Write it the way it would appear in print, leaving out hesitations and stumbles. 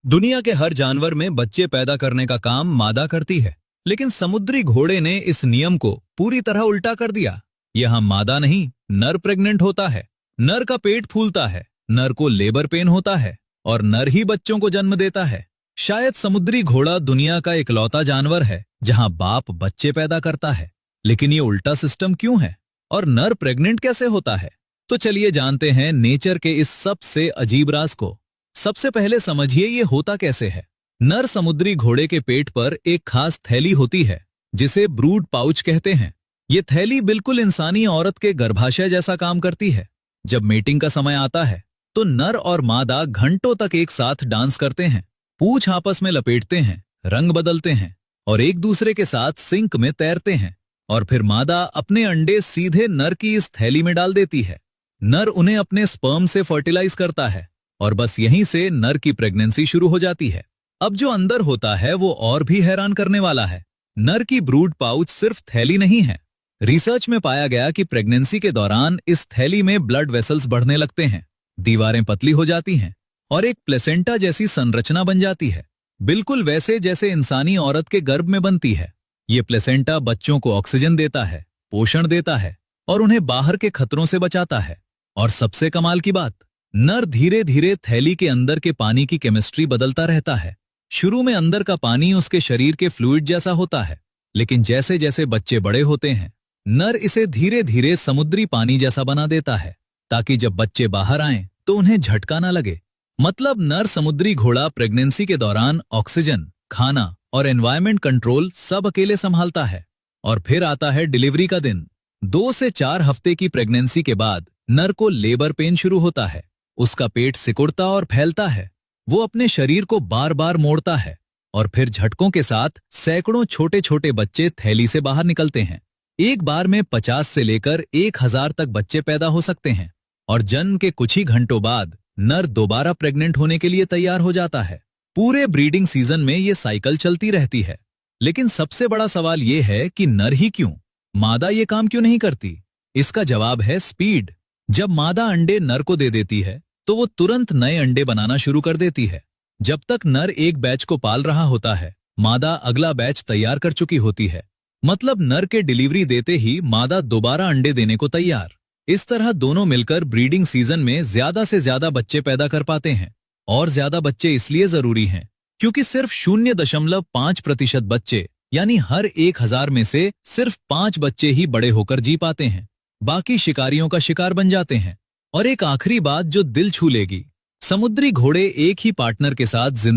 दुनिया के हर जानवर में बच्चे पैदा करने का काम मादा करती है, लेकिन समुद्री घोड़े ने इस नियम को पूरी तरह उल्टा कर दिया। यहाँ मादा नहीं, नर प्रेग्नेंट होता है, नर का पेट फूलता है, नर को लेबर पेन होता है और नर ही बच्चों को जन्म देता है। शायद समुद्री घोड़ा दुनिया का इकलौता जानवर है जहां बाप बच्चे पैदा करता है। लेकिन ये उल्टा सिस्टम क्यों है और नर प्रेग्नेंट कैसे होता है? तो चलिए जानते हैं नेचर के इस सबसे अजीब राज को। सबसे पहले समझिए ये होता कैसे है। नर समुद्री घोड़े के पेट पर एक खास थैली होती है जिसे ब्रूड पाउच कहते हैं। ये थैली बिल्कुल इंसानी औरत के गर्भाशय जैसा काम करती है। जब मेटिंग का समय आता है तो नर और मादा घंटों तक एक साथ डांस करते हैं, पूंछ आपस में लपेटते हैं, रंग बदलते हैं और एक दूसरे के साथ सिंक में तैरते हैं। और फिर मादा अपने अंडे सीधे नर की इस थैली में डाल देती है। नर उन्हें अपने स्पर्म से फर्टिलाइज करता है और बस यहीं से नर की प्रेगनेंसी शुरू हो जाती है। अब जो अंदर होता है वो और भी हैरान करने वाला है। नर की ब्रूड पाउच सिर्फ थैली नहीं है। रिसर्च में पाया गया कि प्रेगनेंसी के दौरान इस थैली में ब्लड वेसल्स बढ़ने लगते हैं, दीवारें पतली हो जाती हैं और एक प्लेसेंटा जैसी संरचना बन जाती है, बिल्कुल वैसे जैसे इंसानी औरत के गर्भ में बनती है। ये प्लेसेंटा बच्चों को ऑक्सीजन देता है, पोषण देता है और उन्हें बाहर के खतरों से बचाता है। और सबसे कमाल की बात, नर धीरे धीरे थैली के अंदर के पानी की केमिस्ट्री बदलता रहता है। शुरू में अंदर का पानी उसके शरीर के फ्लूइड जैसा होता है, लेकिन जैसे जैसे बच्चे बड़े होते हैं नर इसे धीरे धीरे समुद्री पानी जैसा बना देता है, ताकि जब बच्चे बाहर आएं तो उन्हें झटका ना लगे। मतलब नर समुद्री घोड़ा प्रेगनेंसी के दौरान ऑक्सीजन, खाना और एनवायरनमेंट कंट्रोल सब अकेले संभालता है। और फिर आता है डिलीवरी का दिन। 2 से 4 हफ्ते की प्रेगनेंसी के बाद नर को लेबर पेन शुरू होता है। उसका पेट सिकुड़ता और फैलता है। वो अपने शरीर को बार बार मोड़ता है और फिर झटकों के साथ सैकड़ों छोटे छोटे बच्चे थैली से बाहर निकलते हैं। एक बार में 50 से लेकर 1000 तक बच्चे पैदा हो सकते हैं और जन्म के कुछ ही घंटों बाद नर दोबारा प्रेग्नेंट होने के लिए तैयार हो जाता है। पूरे ब्रीडिंग सीजन में ये साइकिल चलती रहती है। लेकिन सबसे बड़ा सवाल ये है कि नर ही क्यों, मादा ये काम क्यों नहीं करती? इसका जवाब है स्पीड। जब मादा अंडे नर को दे देती है तो वो तुरंत नए अंडे बनाना शुरू कर देती है। जब तक नर एक बैच को पाल रहा होता है, मादा अगला बैच तैयार कर चुकी होती है। मतलब नर के डिलीवरी देते ही मादा दोबारा अंडे देने को तैयार। इस तरह दोनों मिलकर ब्रीडिंग सीजन में ज्यादा से ज्यादा बच्चे पैदा कर पाते हैं। और ज्यादा बच्चे इसलिए जरूरी हैं क्योंकि सिर्फ 0.5% बच्चे, यानी हर 1000 में से सिर्फ 5 बच्चे ही बड़े होकर जी पाते हैं। बाकी शिकारियों का शिकार बन जाते हैं। और एक आखिरी बात जो दिल छू लेगी, समुद्री घोड़े एक ही पार्टनर के साथ